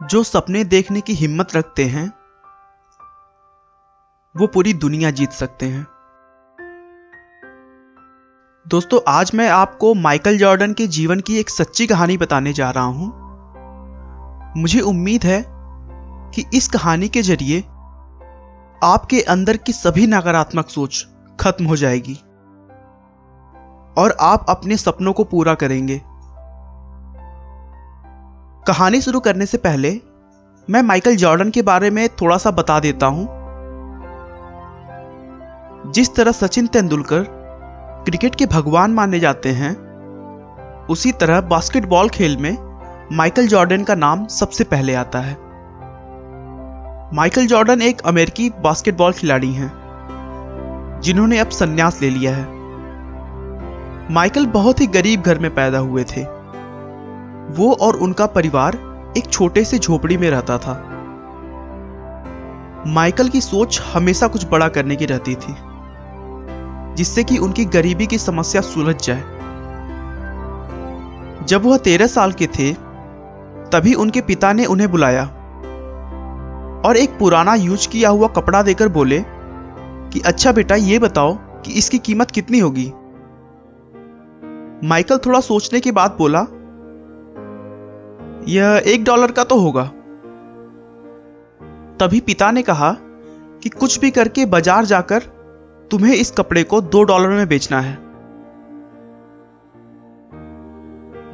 जो सपने देखने की हिम्मत रखते हैं वो पूरी दुनिया जीत सकते हैं। दोस्तों, आज मैं आपको माइकल जॉर्डन के जीवन की एक सच्ची कहानी बताने जा रहा हूं। मुझे उम्मीद है कि इस कहानी के जरिए आपके अंदर की सभी नकारात्मक सोच खत्म हो जाएगी और आप अपने सपनों को पूरा करेंगे। कहानी शुरू करने से पहले मैं माइकल जॉर्डन के बारे में थोड़ा सा बता देता हूं। जिस तरह सचिन तेंदुलकर क्रिकेट के भगवान माने जाते हैं, उसी तरह बास्केटबॉल खेल में माइकल जॉर्डन का नाम सबसे पहले आता है। माइकल जॉर्डन एक अमेरिकी बास्केटबॉल खिलाड़ी हैं जिन्होंने अब संन्यास ले लिया है। माइकल बहुत ही गरीब घर में पैदा हुए थे। वो और उनका परिवार एक छोटे से झोपड़ी में रहता था। माइकल की सोच हमेशा कुछ बड़ा करने की रहती थी, जिससे कि उनकी गरीबी की समस्या सुलझ जाए। जब वह 13 साल के थे, तभी उनके पिता ने उन्हें बुलाया और एक पुराना यूज किया हुआ कपड़ा देकर बोले कि अच्छा बेटा, ये बताओ कि इसकी कीमत कितनी होगी। माइकल थोड़ा सोचने के बाद बोला, यह $1 का तो होगा। तभी पिता ने कहा कि कुछ भी करके बाजार जाकर तुम्हें इस कपड़े को $2 में बेचना है।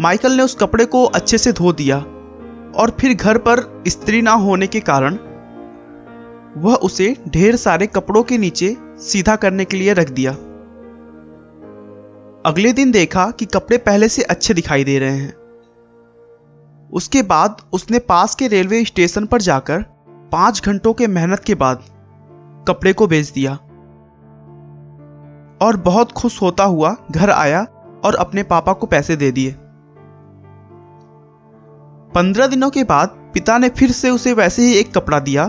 माइकल ने उस कपड़े को अच्छे से धो दिया और फिर घर पर इस्त्री ना होने के कारण वह उसे ढेर सारे कपड़ों के नीचे सीधा करने के लिए रख दिया। अगले दिन देखा कि कपड़े पहले से अच्छे दिखाई दे रहे हैं। उसके बाद उसने पास के रेलवे स्टेशन पर जाकर 5 घंटों के मेहनत के बाद कपड़े को बेच दिया और बहुत खुश होता हुआ घर आया और अपने पापा को पैसे दे दिए। 15 दिनों के बाद पिता ने फिर से उसे वैसे ही एक कपड़ा दिया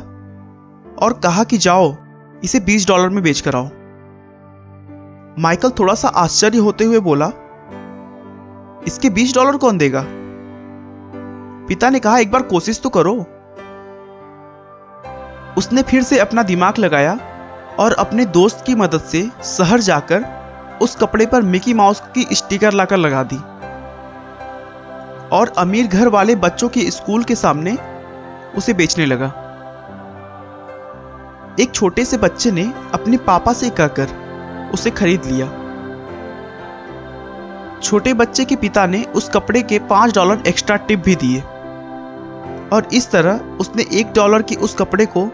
और कहा कि जाओ इसे $20 में बेच कर आओ। माइकल थोड़ा सा आश्चर्य होते हुए बोला, इसके $20 कौन देगा? पिता ने कहा, एक बार कोशिश तो करो। उसने फिर से अपना दिमाग लगाया और अपने दोस्त की मदद से शहर जाकर उस कपड़े पर मिकी माउस की स्टिकर लाकर लगा दी और अमीर घर वाले बच्चों के स्कूल के सामने उसे बेचने लगा। एक छोटे से बच्चे ने अपने पापा से कहकर उसे खरीद लिया। छोटे बच्चे के पिता ने उस कपड़े के $5 एक्स्ट्रा टिप भी दिए और इस तरह उसने $1 की उस कपड़े को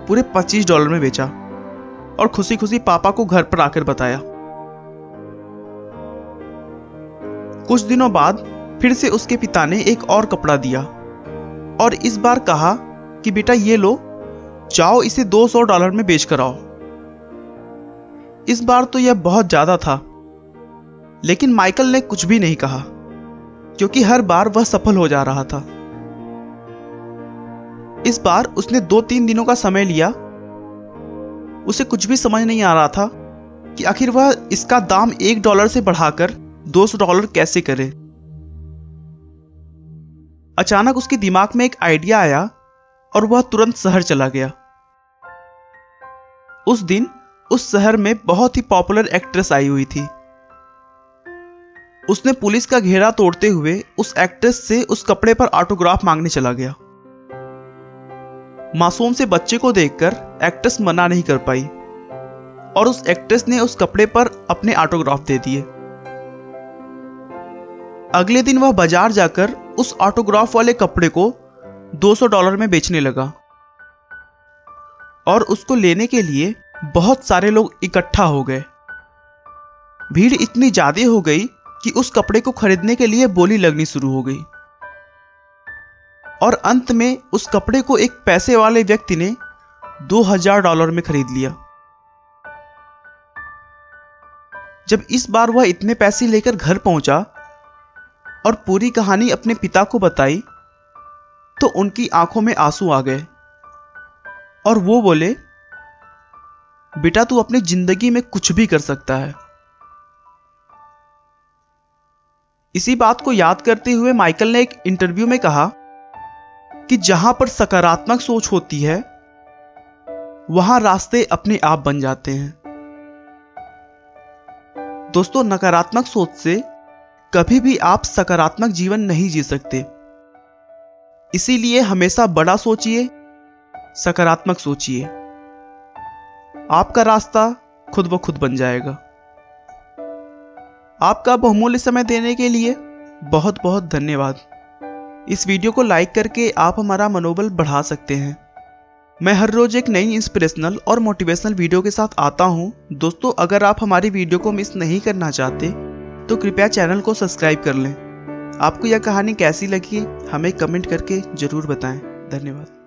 पूरे $25 में बेचा और खुशी खुशी पापा को घर पर आकर बताया। कुछ दिनों बाद फिर से उसके पिता ने एक और कपड़ा दिया और इस बार कहा कि बेटा ये लो, जाओ इसे $200 में बेच कर आओ। इस बार तो यह बहुत ज्यादा था, लेकिन माइकल ने कुछ भी नहीं कहा क्योंकि हर बार वह सफल हो जा रहा था। इस बार उसने 2-3 दिनों का समय लिया। उसे कुछ भी समझ नहीं आ रहा था कि आखिर वह इसका दाम $1 से बढ़ाकर $200 कैसे करे। अचानक उसके दिमाग में एक आइडिया आया और वह तुरंत शहर चला गया। उस दिन उस शहर में बहुत ही पॉपुलर एक्ट्रेस आई हुई थी। उसने पुलिस का घेरा तोड़ते हुए उस एक्ट्रेस से उस कपड़े पर ऑटोग्राफ मांगने चला गया। मासूम से बच्चे को देखकर एक्ट्रेस मना नहीं कर पाई और उस एक्ट्रेस ने उस कपड़े पर अपने ऑटोग्राफ दे दिए। अगले दिन वह बाजार जाकर उस ऑटोग्राफ वाले कपड़े को $200 में बेचने लगा और उसको लेने के लिए बहुत सारे लोग इकट्ठा हो गए। भीड़ इतनी ज्यादा हो गई कि उस कपड़े को खरीदने के लिए बोली लगनी शुरू हो गई और अंत में उस कपड़े को एक पैसे वाले व्यक्ति ने $2000 में खरीद लिया। जब इस बार वह इतने पैसे लेकर घर पहुंचा और पूरी कहानी अपने पिता को बताई, तो उनकी आंखों में आंसू आ गए और वो बोले, बेटा तू अपनी जिंदगी में कुछ भी कर सकता है। इसी बात को याद करते हुए माइकल ने एक इंटरव्यू में कहा कि जहां पर सकारात्मक सोच होती है वहां रास्ते अपने आप बन जाते हैं। दोस्तों, नकारात्मक सोच से कभी भी आप सकारात्मक जीवन नहीं जी सकते। इसीलिए हमेशा बड़ा सोचिए, सकारात्मक सोचिए। आपका रास्ता खुद ब खुद बन जाएगा। आपका बहुमूल्य समय देने के लिए बहुत बहुत धन्यवाद। इस वीडियो को लाइक करके आप हमारा मनोबल बढ़ा सकते हैं। मैं हर रोज एक नई इंस्पिरेशनल और मोटिवेशनल वीडियो के साथ आता हूं। दोस्तों, अगर आप हमारी वीडियो को मिस नहीं करना चाहते तो कृपया चैनल को सब्सक्राइब कर लें। आपको यह कहानी कैसी लगी हमें कमेंट करके जरूर बताएं। धन्यवाद।